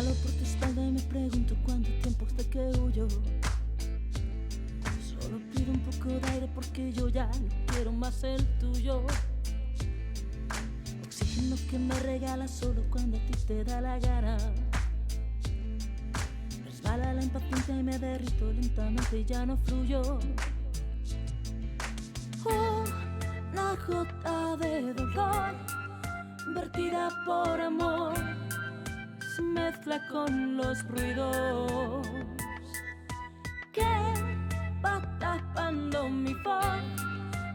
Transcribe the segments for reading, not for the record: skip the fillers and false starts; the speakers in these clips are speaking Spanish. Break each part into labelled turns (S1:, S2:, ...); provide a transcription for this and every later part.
S1: jalo por tu espalda y me pregunto cuánto tiempo hasta que huyo. Solo pido un poco de aire porque yo ya no quiero más el tuyo. Oxígeno que me regalas solo cuando a ti te da la gana. Resbala la impaciencia y me derrito lentamente y ya no fluyo. Una gota de dolor vertida por amor se mezcla con los ruidos que va tapando mi voz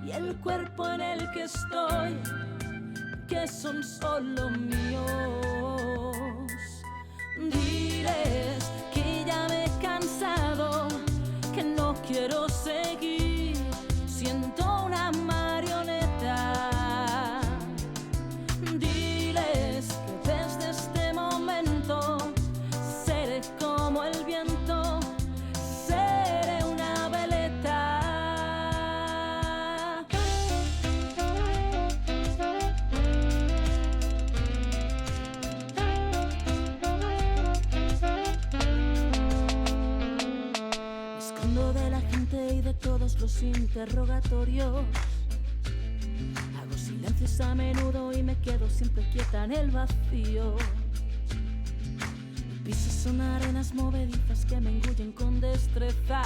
S1: y el cuerpo en el que estoy, que son solo míos. Diles que ya me he cansado, que no quiero seguir, siento una marioneta. Diles que desde este momento seré como el viento, seré una veleta. Me escondo de la gente y de todos los interrogatorios. Hago silencios a menudo y me quedo siempre quieta en el vacío. Mis pisos son arenas movedizas que me engullen con destreza.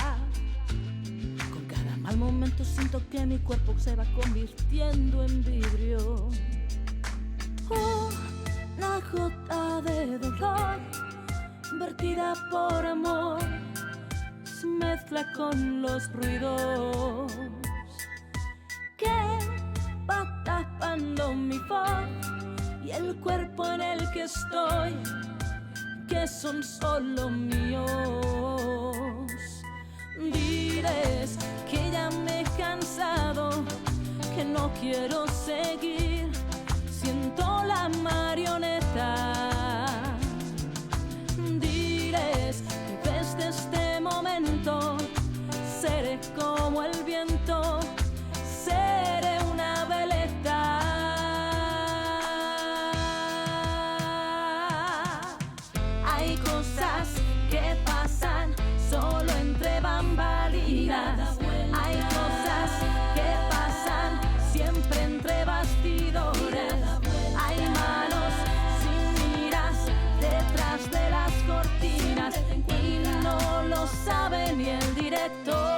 S1: Con cada mal momento siento que mi cuerpo se va convirtiendo en vidrio. Una gota de dolor vertida por amor se mezcla con los ruidos que va tapando mi voz y el cuerpo en el que estoy, que son solo míos. Diles que ya me he cansado, que no quiero seguir, siento la marioneta. Diles que desde este momento seré como el viento, seré una veleta. Hay cosas que pasan solo entre bambalinas. Hay cosas que pasan siempre entre bastidores. Hay manos sin miras detrás de las cortinas y no lo sabe ni el director.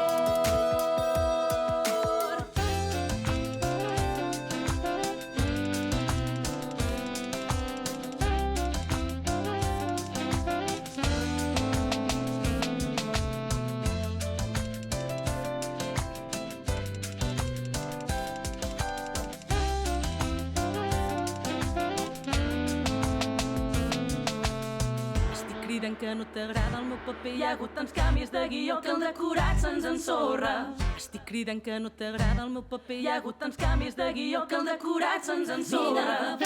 S1: Criden que no t'agrada el meu paper, hi ha hagut tants canvis de guió que el decorat se'ns ensorra. Estic cridant que no t'agrada el meu paper, hi ha hagut tants canvis de guió que el decorat se'ns ensorra.